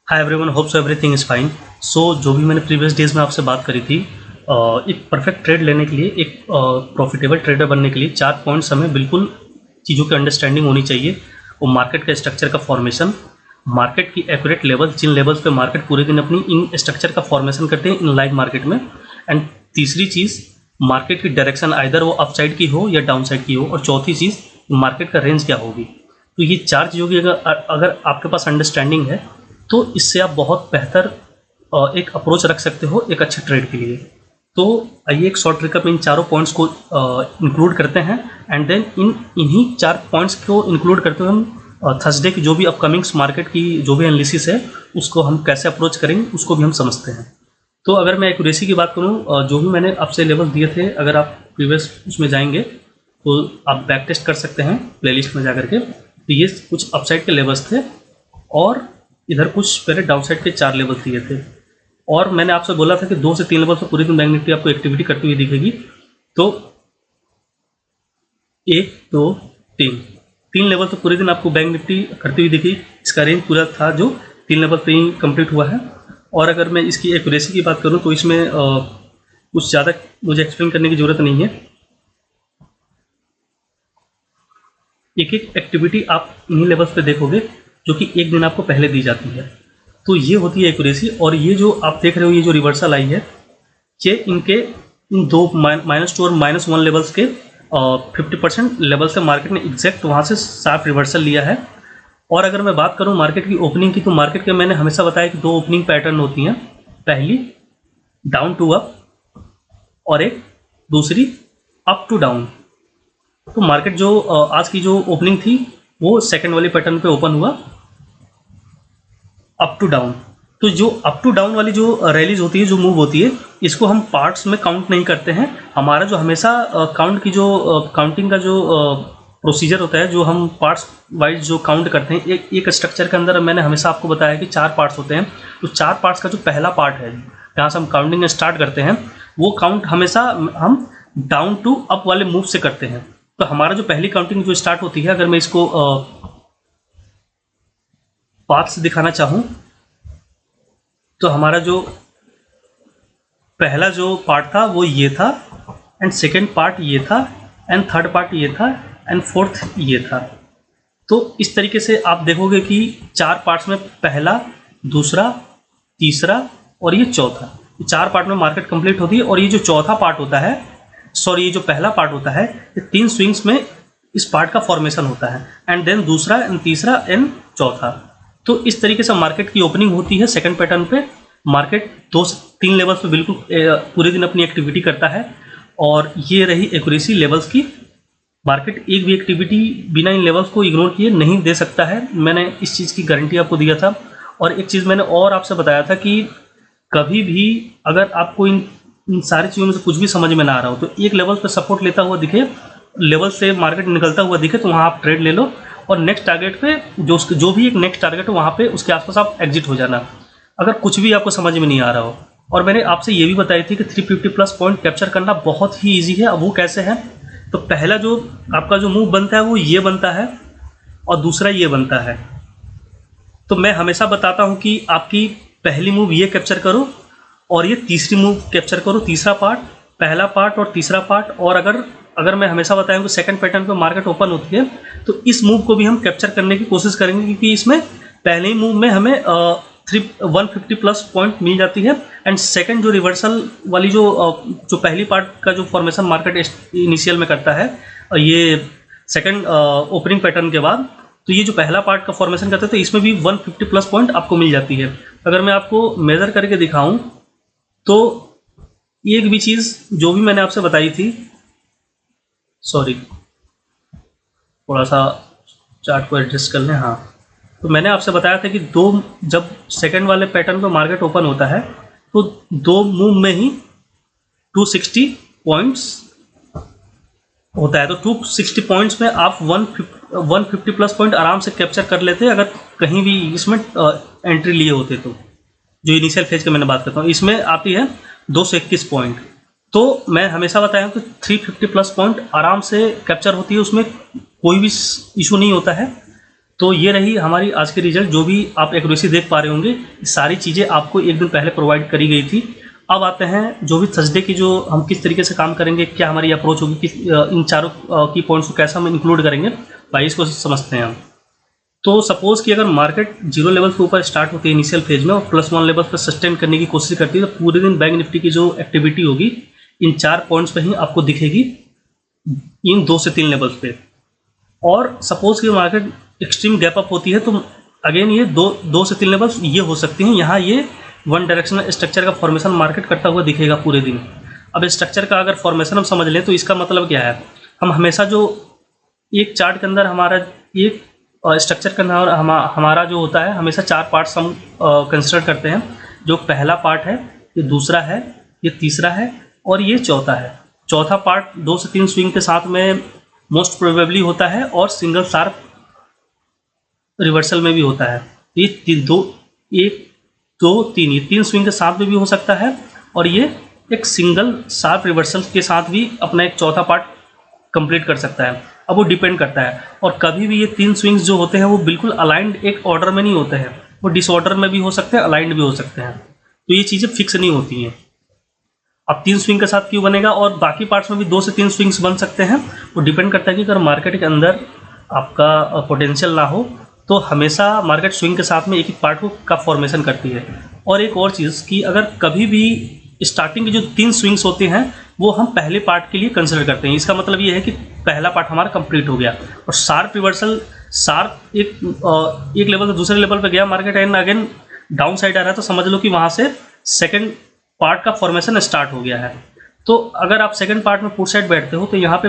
Hi everyone, hope so everything is fine. So जो भी मैंने प्रीवियस डेज में आपसे बात करी थी, एक परफेक्ट ट्रेड लेने के लिए, एक प्रॉफिटेबल ट्रेडर बनने के लिए 4 पॉइंट्स हमें बिल्कुल चीज़ों की अंडरस्टैंडिंग होनी चाहिए। वो मार्केट का स्ट्रक्चर का फॉर्मेशन, मार्केट की एक्यूरेट लेवल, जिन लेवल्स पे मार्केट पूरे दिन अपनी इन स्ट्रक्चर का फॉर्मेशन करते हैं इन लाइव मार्केट में। एंड तीसरी चीज़, मार्केट की डायरेक्शन आइदर वो अपसाइड की हो या डाउन साइड की हो। और चौथी चीज़, मार्केट का रेंज क्या होगी। तो ये 4 चीज़ों की अगर आपके पास अंडरस्टैंडिंग है तो इससे आप बहुत बेहतर एक अप्रोच रख सकते हो एक अच्छे ट्रेड के लिए। तो आइए एक शॉर्ट रिकअप इन चारों पॉइंट्स को इंक्लूड करते हैं एंड देन इन्हीं 4 पॉइंट्स को इंक्लूड करते हुए हम थर्सडे की जो भी अपकमिंग्स मार्केट की जो भी एनालिसिस है उसको हम कैसे अप्रोच करेंगे उसको भी हम समझते हैं। तो अगर मैं एक्यूरेसी की बात करूँ, जो भी मैंने आपसे लेवल दिए थे, अगर आप प्रीवियस उसमें जाएंगे तो आप बैक टेस्ट कर सकते हैं प्लेलिस्ट में जाकर के। तो ये कुछ अपसाइड के लेवल्स थे और इधर कुछ मेरे डाउन साइड के 4 लेवल दिए थे। और मैंने आपसे बोला था कि 2 से 3 लेवल पर पूरी दिन बैंक निफ्टी आपको एक्टिविटी करती हुई दिखेगी। तो 1 2 3 लेवल तो पूरे दिन आपको बैंक निफ्टी करती हुई दिखी। इसका रेंज पूरा था जो 3 लेवल पे ही कंप्लीट हुआ है। और अगर मैं इसकी एक्यूरेसी की बात करूं तो इसमें कुछ ज़्यादा मुझे एक्सप्लेन करने की ज़रूरत नहीं है। एक एक एक्टिविटी आप इन्हीं लेवल्स पे देखोगे जो कि एक दिन आपको पहले दी जाती है। तो ये होती है एक्यूरेसी। और ये जो आप देख रहे हो, ये जो रिवर्सल आई है, ये इनके इन दो -2 और -1 लेवल्स के 50% लेवल से मार्केट ने एग्जैक्ट वहाँ से साफ रिवर्सल लिया है। और अगर मैं बात करूँ मार्केट की ओपनिंग की, तो मार्केट के मैंने हमेशा बताया कि 2 ओपनिंग पैटर्न होती हैं। पहली डाउन टू अप और एक दूसरी अप टू डाउन। तो मार्केट जो आज की जो ओपनिंग थी वो सेकंड वाली पैटर्न पे ओपन हुआ, अप टू डाउन। तो जो अप टू डाउन वाली जो रैलीज होती है, जो मूव होती है, इसको हम पार्ट्स में काउंट नहीं करते हैं। हमारा जो हमेशा काउंट की जो काउंटिंग का जो प्रोसीजर होता है, जो हम पार्ट्स वाइज जो काउंट करते हैं, एक स्ट्रक्चर के अंदर मैंने हमेशा आपको बताया कि 4 पार्ट्स होते हैं। तो 4 पार्ट्स का जो पहला पार्ट है जहाँ से हम काउंटिंग स्टार्ट करते हैं, वो काउंट हमेशा हम डाउन टू अप वाले मूव से करते हैं। तो हमारा जो पहली काउंटिंग जो स्टार्ट होती है, अगर मैं इसको पाथ से दिखाना चाहूँ तो हमारा जो पहला जो पार्ट था वो ये था, एंड सेकेंड पार्ट ये था, एंड थर्ड पार्ट ये था, एंड फोर्थ ये था। तो इस तरीके से आप देखोगे कि 4 पार्ट्स में पहला, दूसरा, तीसरा और ये चौथा, 4 पार्ट में मार्केट कंप्लीट होती है। और ये जो चौथा पार्ट होता है, सॉरी, ये जो पहला पार्ट होता है, ये 3 स्विंग्स में इस पार्ट का फॉर्मेशन होता है, एंड देन दूसरा एंड तीसरा एंड चौथा। तो इस तरीके से मार्केट की ओपनिंग होती है। सेकंड पैटर्न पे मार्केट 2 से 3 लेवल्स पे बिल्कुल पूरे दिन अपनी एक्टिविटी करता है। और ये रही एक्यूरेसी लेवल्स की। मार्केट एक भी एक्टिविटी बिना इन लेवल्स को इग्नोर किए नहीं दे सकता है, मैंने इस चीज़ की गारंटी आपको दिया था। और एक चीज़ मैंने और आपसे बताया था कि कभी भी अगर आपको इन सारी चीज़ों में से कुछ भी समझ में ना आ रहा हो, तो एक लेवल पर सपोर्ट लेता हुआ दिखे, लेवल से मार्केट निकलता हुआ दिखे, तो वहाँ आप ट्रेड ले लो। और नेक्स्ट टारगेट पे जो भी एक नेक्स्ट टारगेट हो, वहाँ पे उसके आसपास आप एग्जिट हो जाना, अगर कुछ भी आपको समझ में नहीं आ रहा हो। और मैंने आपसे ये भी बताई थी कि 350 प्लस पॉइंट कैप्चर करना बहुत ही ईजी है। अब वो कैसे है, तो पहला जो आपका जो मूव बनता है वो ये बनता है और दूसरा ये बनता है। तो मैं हमेशा बताता हूँ कि आपकी पहली मूव ये कैप्चर करो और ये तीसरी मूव कैप्चर करो, तीसरा पार्ट, पहला पार्ट और तीसरा पार्ट। और अगर मैं हमेशा बताऊँ कि सेकंड पैटर्न पे मार्केट ओपन होती है, तो इस मूव को भी हम कैप्चर करने की कोशिश करेंगे, क्योंकि इसमें पहले ही मूव में हमें 150 प्लस पॉइंट मिल जाती है। एंड सेकंड जो रिवर्सल वाली जो पहली पार्ट का जो फॉर्मेशन मार्केट इनिशियल में करता है, ये सेकंड ओपनिंग पैटर्न के बाद, तो ये जो पहला पार्ट का फॉर्मेशन करता है, तो इसमें भी 150 प्लस पॉइंट आपको मिल जाती है। अगर मैं आपको मेजर करके दिखाऊं तो एक भी चीज़ जो भी मैंने आपसे बताई थी, सॉरी थोड़ा सा चार्ट को एडजस्ट कर लें, हाँ। तो मैंने आपसे बताया था कि जब सेकंड वाले पैटर्न पे मार्केट ओपन होता है, तो 2 मूव में ही 260 पॉइंट्स होता है। तो 260 पॉइंट्स में आप 150 प्लस पॉइंट आराम से कैप्चर कर लेते, अगर कहीं भी इसमें एंट्री लिए होते तो। जो इनिशियल फेज की मैंने बात करता हूँ, इसमें आती है 221 पॉइंट। तो मैं हमेशा बताया कि 350 प्लस पॉइंट आराम से कैप्चर होती है, उसमें कोई भी इशू नहीं होता है। तो तो ये रही हमारी आज की रिजल्ट। जो भी आप एक्यूरेसी देख पा रहे होंगे, सारी चीज़ें आपको एक दिन पहले प्रोवाइड करी गई थी। अब आते हैं जो भी थर्सडे की, जो हम किस तरीके से काम करेंगे, क्या हमारी अप्रोच होगी, किस इन चारों की पॉइंट्स को कैसे हम इंक्लूड करेंगे, भाई इसको समझते हैं हम। तो सपोज कि अगर मार्केट 0 लेवल के ऊपर स्टार्ट होती है इनिशियल फेज में और +1 लेवल पर सस्टेन करने की कोशिश करती है, तो पूरे दिन बैंक निफ्टी की जो एक्टिविटी होगी इन 4 पॉइंट्स पे ही आपको दिखेगी, इन 2 से 3 लेवल्स पे। और सपोज कि मार्केट एक्सट्रीम गैप अप होती है तो अगेन ये 2 से 3 लेवल्स ये हो सकती हैं। यहाँ ये वन डायरेक्शनल स्ट्रक्चर का फॉर्मेशन मार्केट करता हुआ दिखेगा पूरे दिन। अब स्ट्रक्चर का अगर फॉर्मेशन हम समझ लें तो इसका मतलब क्या है, हम हमेशा जो एक चार्ट के अंदर हमारा एक स्ट्रक्चर के अंदर हमारा जो होता है, हमेशा 4 पार्ट्स हम कंसिडर करते हैं। जो पहला पार्ट है, ये दूसरा है, ये तीसरा है और ये चौथा है। चौथा पार्ट 2 से 3 स्विंग के साथ में मोस्ट प्रोबेबली होता है और सिंगल शार्प रिवर्सल में भी होता है। ये 1 2 3 ये 3 स्विंग के साथ में भी हो सकता है और ये एक सिंगल शार्प रिवर्सल के साथ भी अपना एक चौथा पार्ट कंप्लीट कर सकता है। अब वो डिपेंड करता है। और कभी भी ये 3 स्विंग्स जो होते हैं वो बिल्कुल अलाइंड एक ऑर्डर में नहीं होते हैं, वो डिसऑर्डर में भी हो सकते हैं, अलाइंड भी हो सकते हैं। तो ये चीज़ें फिक्स नहीं होती हैं। अब 3 स्विंग के साथ क्यों बनेगा और बाकी पार्ट्स में भी 2 से 3 स्विंग्स बन सकते हैं, वो डिपेंड करता है कि अगर मार्केट के अंदर आपका पोटेंशियल ना हो तो हमेशा मार्केट स्विंग के साथ में एक ही पार्ट का फॉर्मेशन करती है। और एक और चीज़ कि अगर कभी भी स्टार्टिंग की जो 3 स्विंग्स होते हैं वो हम पहले पार्ट के लिए कंसिडर करते हैं। इसका मतलब ये है कि पहला पार्ट हमारा कंप्लीट हो गया और शार्प रिवर्सल, शार्प एक लेवल से दूसरे लेवल पे गया market and again down side आ रहा है, तो समझ लो कि वहाँ से सेकंड पार्ट का फॉर्मेशन स्टार्ट हो गया है। तो अगर आप सेकंड पार्ट में पुट साइड बैठते हो तो यहाँ पे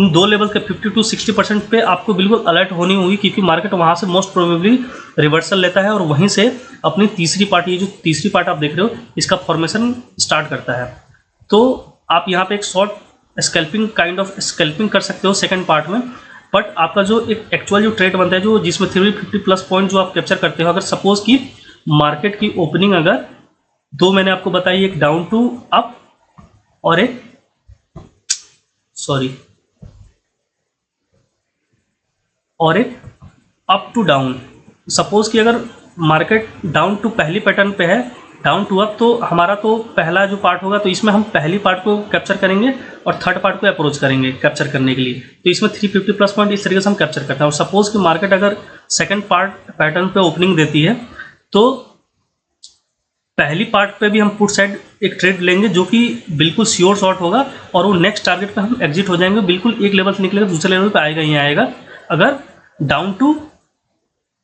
2 लेवल के 50 to 60% पे आपको बिल्कुल अलर्ट होनी होगी, क्योंकि मार्केट वहाँ से मोस्ट प्रोबेबली रिवर्सल लेता है और वहीं से अपनी तीसरी पार्ट, ये जो तीसरी पार्ट आप देख रहे हो, इसका फॉर्मेशन स्टार्ट करता है। तो आप यहाँ पे एक short scalping kind of scalping कर सकते हो सेकंड पार्ट में। बट आपका जो एक एक्चुअल जो ट्रेड बनता है, जो जिसमें 350+ पॉइंट जो आप कैप्चर करते हो, अगर सपोज कि मार्केट की ओपनिंग अगर 2 मैंने आपको बताई, एक डाउन टू अप और एक अप टू डाउन। सपोज कि अगर मार्केट डाउन टू पहली पैटर्न पे है, डाउन टू अप, तो हमारा तो पहला जो पार्ट होगा तो इसमें हम पहली पार्ट को कैप्चर करेंगे और थर्ड पार्ट को अप्रोच करेंगे कैप्चर करने के लिए। तो इसमें 350+ पॉइंट इस तरीके से हम कैप्चर करते हैं। और सपोज कि मार्केट अगर सेकंड पार्ट पैटर्न पे ओपनिंग देती है तो पहली पार्ट पे भी हम पुट साइड एक ट्रेड लेंगे जो कि बिल्कुल श्योर शॉर्ट होगा और वो नेक्स्ट टारगेट पे हम एग्जिट हो जाएंगे। बिल्कुल एक लेवल से निकलेगा, दूसरे लेवल पे आएगा ही आएगा। अगर down to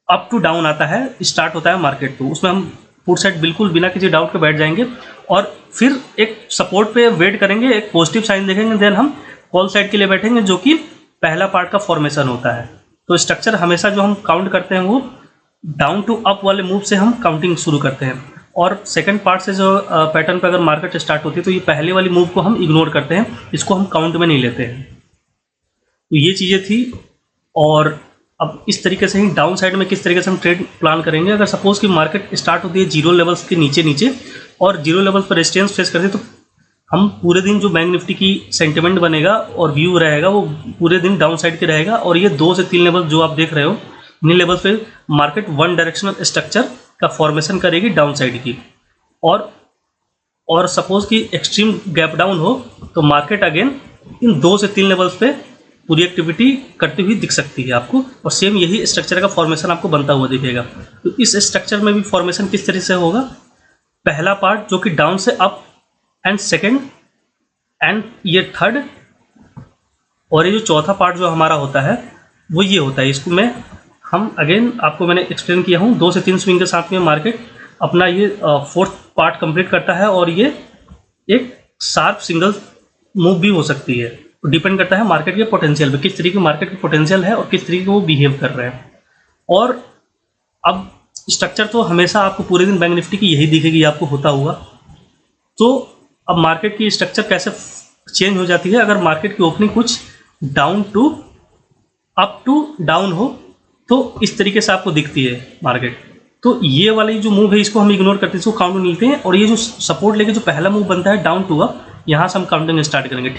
up to down आता है, स्टार्ट होता है मार्केट, तो उसमें हम पुट साइड बिल्कुल बिना किसी डाउट के बैठ जाएंगे और फिर एक सपोर्ट पे वेट करेंगे, एक पॉजिटिव साइन देखेंगे, देन हम कॉल साइड के लिए बैठेंगे जो कि पहला पार्ट का फॉर्मेशन होता है। तो स्ट्रक्चर हमेशा जो हम काउंट करते हैं वो डाउन टू अप वाले मूव से हम काउंटिंग शुरू करते हैं और सेकंड पार्ट से जो पैटर्न पे अगर मार्केट स्टार्ट होती है तो ये पहले वाली मूव को हम इग्नोर करते हैं, इसको हम काउंट में नहीं लेते हैं। तो ये चीज़ें थी। और अब इस तरीके से ही डाउन साइड में किस तरीके से हम ट्रेड प्लान करेंगे। अगर सपोज कि मार्केट स्टार्ट होती है 0 लेवल्स के नीचे और 0 लेवल पर रेजिस्टेंस फेस करते हैं, तो हम पूरे दिन जो बैंक निफ्टी की सेंटिमेंट बनेगा और व्यू रहेगा वो पूरे दिन डाउन साइड के रहेगा। और ये 2 से 3 लेवल जो आप देख रहे हो, इन लेवल पे मार्केट वन डायरेक्शनल स्ट्रक्चर का फॉर्मेशन करेगी डाउन साइड की। और सपोज कि एक्सट्रीम गैप डाउन हो तो मार्केट अगेन इन 2 से 3 लेवल्स पे पूरी एक्टिविटी करती हुई दिख सकती है आपको। और सेम यही स्ट्रक्चर का फॉर्मेशन आपको बनता हुआ दिखेगा। तो इस स्ट्रक्चर में भी फॉर्मेशन किस तरह से होगा, पहला पार्ट जो कि डाउन से अप एंड सेकेंड एंड ये थर्ड, और ये जो चौथा पार्ट जो हमारा होता है वो ये होता है। इसको मैं हम अगेन आपको मैंने एक्सप्लेन किया हूँ, 2 से 3 स्विंग के साथ में मार्केट अपना ये 4th पार्ट कंप्लीट करता है और ये एक शार्प सिंगल मूव भी हो सकती है। तो डिपेंड करता है मार्केट के पोटेंशियल पे, किस तरीके की मार्केट की पोटेंशियल है और किस तरीके को वो बिहेव कर रहे हैं। और अब स्ट्रक्चर तो हमेशा आपको पूरे दिन बैंक निफ्टी की यही दिखेगी, आपको होता हुआ। तो अब मार्केट की स्ट्रक्चर कैसे चेंज हो जाती है, अगर मार्केट की ओपनिंग कुछ down to up to down हो तो इस तरीके से आपको दिखती है मार्केट। तो ये वाली जो मूव है इसको हम इग्नोर करते हैं, इसको काउंट नहीं लेते हैं। और ये जो सपोर्ट लेके जो पहला मूव बनता है डाउन टू अप, यहाँ से हम काउंटिंग स्टार्ट करेंगे।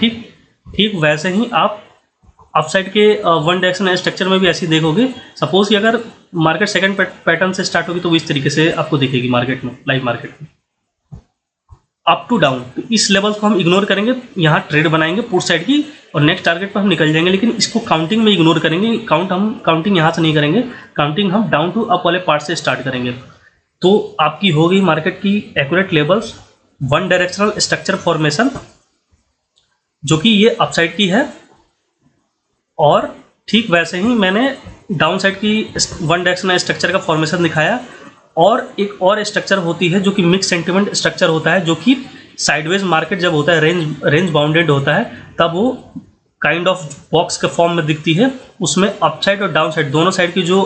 ठीक वैसे ही आप अपसाइड के वन डायरेक्शन स्ट्रक्चर में भी ऐसे ही देखोगे। सपोज कि अगर मार्केट सेकंड पैटर्न से स्टार्ट होगी तो वो इस तरीके से आपको दिखेगी मार्केट में, लाइव मार्केट में अप टू डाउन। तो इस लेवल को हम इग्नोर करेंगे, यहाँ ट्रेड बनाएंगे पुट साइड की और नेक्स्ट टारगेट पर हम निकल जाएंगे, लेकिन इसको काउंटिंग में इग्नोर करेंगे। काउंटिंग यहाँ से नहीं करेंगे, काउंटिंग हम डाउन टू अप वाले पार्ट से स्टार्ट करेंगे। तो आपकी हो गई मार्केट की accurate levels, one directional structure formation जो कि ये अपसाइड की है, और ठीक वैसे ही मैंने डाउन साइड की वन डायरेक्शनल स्ट्रक्चर का फॉर्मेशन दिखाया। और एक और स्ट्रक्चर होती है जो कि मिक्स सेंटिमेंट स्ट्रक्चर होता है, जो कि साइडवेज मार्केट जब होता है, रेंज बाउंडेड होता है, तब वो काइंड ऑफ बॉक्स के फॉर्म में दिखती है। उसमें अप साइड और डाउन साइड दोनों साइड की जो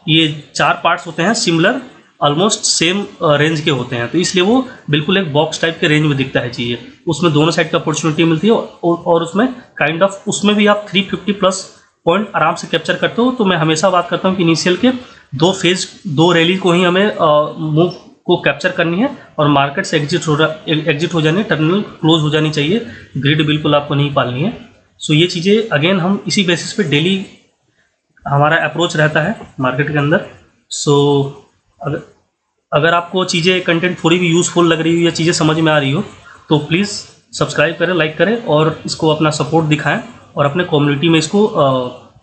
ये चार पार्ट्स होते हैं सिमिलर, ऑलमोस्ट सेम रेंज के होते हैं, तो इसलिए वो बिल्कुल एक बॉक्स टाइप के रेंज में दिखता है चाहिए। उसमें दोनों साइड की अपॉर्चुनिटी मिलती है और उसमें काइंड ऑफ उसमें भी आप 350 प्लस पॉइंट आराम से कैप्चर करते हो। तो मैं हमेशा बात करता हूँ कि इनिशियल के दो रैली को ही हमें मूव को कैप्चर करनी है और मार्केट से एग्जिट हो जानी है, टर्मिनल क्लोज हो जानी चाहिए, ग्रिड बिल्कुल आपको नहीं पालनी है। सो ये चीज़ें अगेन हम इसी बेसिस पे डेली हमारा अप्रोच रहता है मार्केट के अंदर। सो अगर आपको चीज़ें कंटेंट थोड़ी भी यूज़फुल लग रही हो या चीज़ें समझ में आ रही हो तो प्लीज़ सब्सक्राइब करें, लाइक करें और इसको अपना सपोर्ट दिखाएं और अपने कम्युनिटी में इसको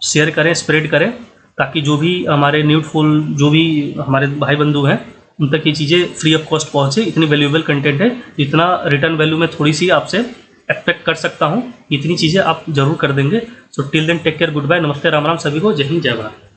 शेयर करें, स्प्रेड करें, ताकि जो भी हमारे न्यूडफुल जो भी हमारे भाई बंधु हैं उन तक ये चीज़ें फ्री ऑफ कॉस्ट पहुँचे। इतनी वैल्यूएबल कंटेंट है, इतना रिटर्न वैल्यू में थोड़ी सी आपसे एक्सपेक्ट कर सकता हूँ, इतनी चीज़ें आप जरूर कर देंगे। So till then take care, good bye, नमस्ते, राम राम सभी को, जय हिंद, जय भारत।